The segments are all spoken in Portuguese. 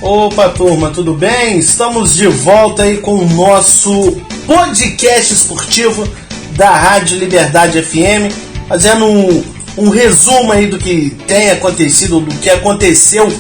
Opa, turma, tudo bem? Estamos de volta aí com o nosso podcast esportivo da Rádio Liberdade FM, fazendo um resumo aí do que tem acontecido, do que aconteceu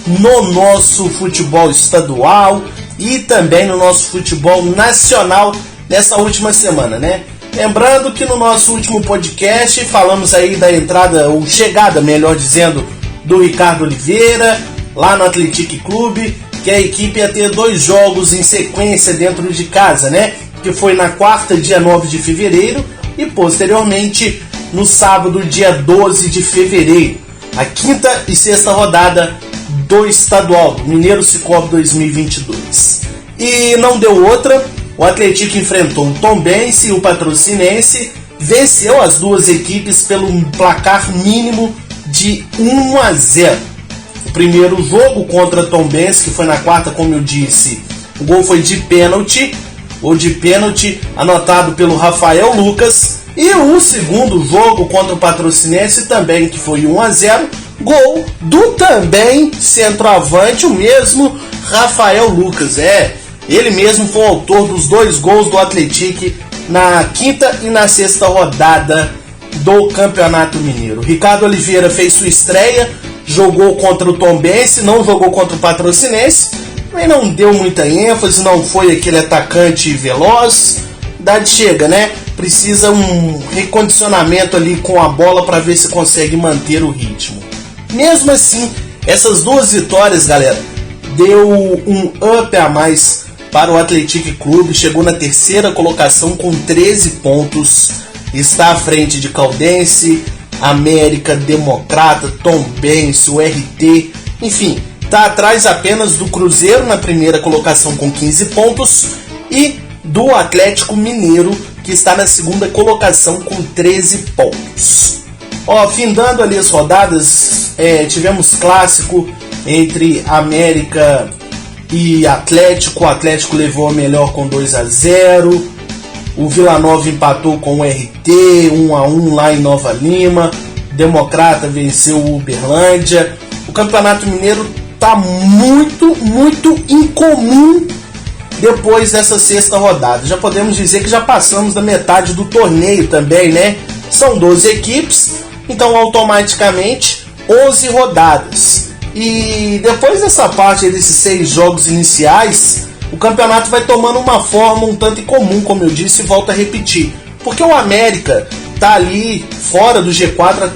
no nosso futebol estadual e também no nosso futebol nacional nessa última semana, né? Lembrando que no nosso último podcast falamos aí da entrada, ou chegada, melhor dizendo, do Ricardo Oliveira lá no Atlético Clube, que a equipe ia ter 2 jogos em sequência dentro de casa, né? Que foi na quarta, dia 9 de fevereiro, e posteriormente no sábado, dia 12 de fevereiro. A quinta e sexta rodada do estadual, do Mineiro Cicobi 2022. E não deu outra, o Atlético enfrentou o Tombense e o Patrocinense, venceu as duas equipes pelo placar mínimo de 1-0. O primeiro jogo contra o Tombense, que foi na quarta, como eu disse, o gol foi de pênalti, anotado pelo Rafael Lucas. E o segundo jogo contra o Patrocinense também, que foi 1-0, gol do também centroavante, o mesmo Rafael Lucas. Ele mesmo foi o autor dos 2 gols do Atlético na quinta e na sexta rodada do Campeonato Mineiro. Ricardo Oliveira fez sua estreia, jogou contra o Tombense, não jogou contra o Patrocinense, mas não deu muita ênfase, não foi aquele atacante veloz. Idade chega, né? Precisa um recondicionamento ali com a bola para ver se consegue manter o ritmo. Mesmo assim, essas 2 vitórias, galera, deu um up a mais para o Atlético Clube, chegou na terceira colocação com 13 pontos, está à frente de Caldense, América, Democrata, Tombense, o RT, enfim, está atrás apenas do Cruzeiro na primeira colocação com 15 pontos e do Atlético Mineiro, que está na segunda colocação com 13 pontos. Findando ali as rodadas, tivemos clássico entre América e Atlético. O Atlético levou a melhor com 2-0. O Vila Nova empatou com o RT 1-1 lá em Nova Lima. Democrata venceu o Uberlândia. O Campeonato Mineiro está muito incomum depois dessa sexta rodada. Já podemos dizer que já passamos da metade do torneio também, né? São 12 equipes, então automaticamente 11 rodadas. E depois dessa parte desses 6 jogos iniciais, o campeonato vai tomando uma forma um tanto incomum, como eu disse, e volto a repetir. Porque o América tá ali fora do G4,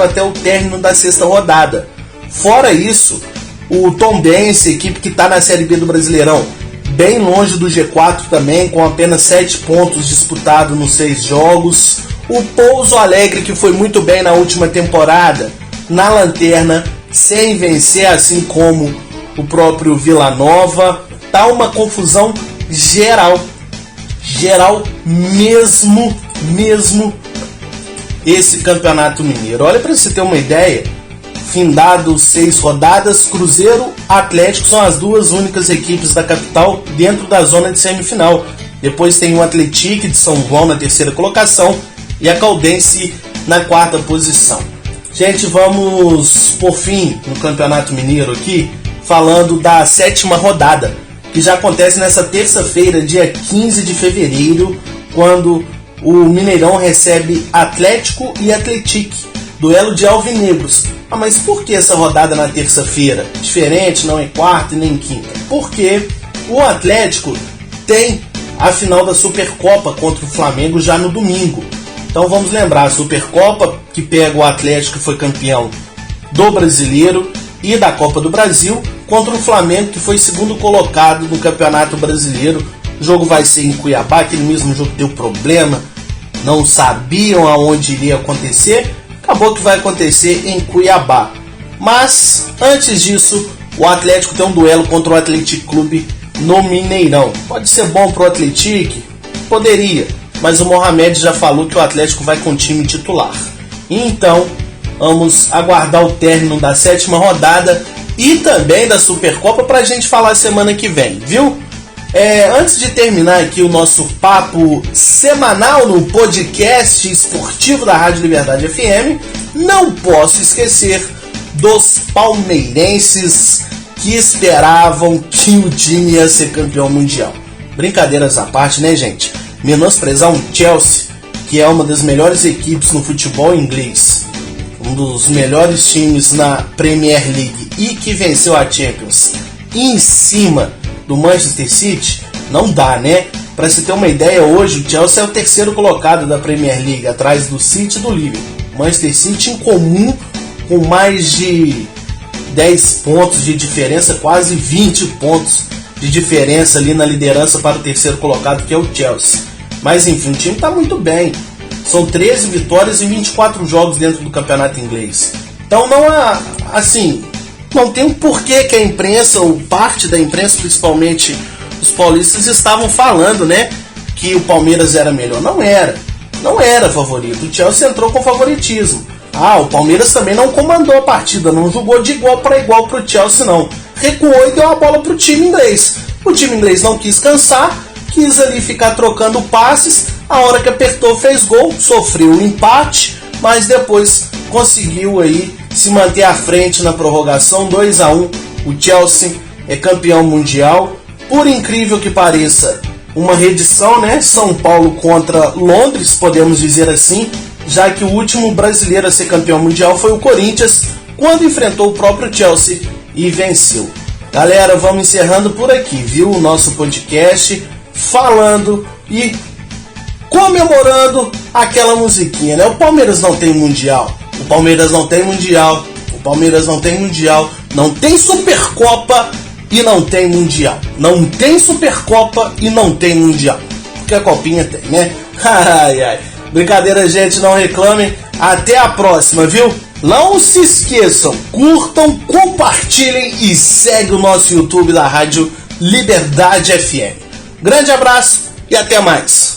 até o término da sexta rodada. Fora isso, o Tombense, equipe que está na Série B do Brasileirão, bem longe do G4 também, com apenas 7 pontos disputados nos 6 jogos. O Pouso Alegre, que foi muito bem na última temporada, na lanterna, sem vencer, assim como o próprio Vila Nova. Tá uma confusão geral mesmo esse Campeonato Mineiro. Olha, para você ter uma ideia, findados 6 rodadas, Cruzeiro, Atlético são as 2 únicas equipes da capital dentro da zona de semifinal. Depois tem o Atlético de São João na terceira colocação e a Caldense na 4ª posição. Gente, vamos por fim no Campeonato Mineiro aqui, falando da 7ª rodada, que já acontece nessa terça-feira, dia 15 de fevereiro, quando o Mineirão recebe Atlético e Atlético, duelo de alvinegros. Mas por que essa rodada na terça-feira? Diferente, não é quarta e nem quinta. Porque o Atlético tem a final da Supercopa contra o Flamengo já no domingo. Então vamos lembrar, a Supercopa que pega o Atlético, que foi campeão do Brasileiro e da Copa do Brasil, contra o Flamengo, que foi segundo colocado no Campeonato Brasileiro. O jogo vai ser em Cuiabá, aquele mesmo jogo deu problema, não sabiam aonde iria acontecer, acabou que vai acontecer em Cuiabá. Mas antes disso, o Atlético tem um duelo contra o Atlético Clube no Mineirão. Pode ser bom pro Atlético? Poderia, mas o Mohamed já falou que o Atlético vai com o time titular. Então, vamos aguardar o término da 7ª rodada e também da Supercopa para a gente falar semana que vem, viu? Antes de terminar aqui o nosso papo semanal no podcast esportivo da Rádio Liberdade FM, não posso esquecer dos palmeirenses que esperavam que o time ia ser campeão mundial. Brincadeiras à parte, né, gente? Menosprezar um Chelsea, que é uma das melhores equipes no futebol inglês, um dos melhores times na Premier League e que venceu a Champions em cima do Manchester City, não dá, né? Para se ter uma ideia, hoje o Chelsea é o terceiro colocado da Premier League, atrás do City e do Liverpool. Manchester City em comum, com mais de 10 pontos de diferença, quase 20 pontos de diferença ali na liderança para o terceiro colocado, que é o Chelsea. Mas enfim, o time está muito bem. São 13 vitórias em 24 jogos dentro do campeonato inglês. Então não há, assim, não tem um porquê que a imprensa, ou parte da imprensa, principalmente os paulistas, estavam falando, né, que o Palmeiras era melhor. Não era favorito. O Chelsea entrou com favoritismo. O Palmeiras também não comandou a partida, não jogou de igual para igual pro Chelsea, não. Recuou e deu a bola pro time inglês. O time inglês não quis cansar, quis ali ficar trocando passes. A hora que apertou, fez gol, sofreu um empate, mas depois conseguiu aí se manter à frente na prorrogação, 2-1. O Chelsea é campeão mundial. Por incrível que pareça, uma reedição, né? São Paulo contra Londres, podemos dizer assim, já que o último brasileiro a ser campeão mundial foi o Corinthians, quando enfrentou o próprio Chelsea e venceu. Galera, vamos encerrando por aqui, viu? O nosso podcast, falando e comemorando aquela musiquinha, né? O Palmeiras não tem mundial, o Palmeiras não tem mundial, o Palmeiras não tem mundial, não tem Supercopa e não tem mundial, não tem Supercopa e não tem mundial, porque a copinha tem, né? Ai, ai. Brincadeira, gente, não reclamem. Até a próxima, viu? Não se esqueçam, curtam, compartilhem e segue o nosso YouTube da Rádio Liberdade FM. Grande abraço e até mais.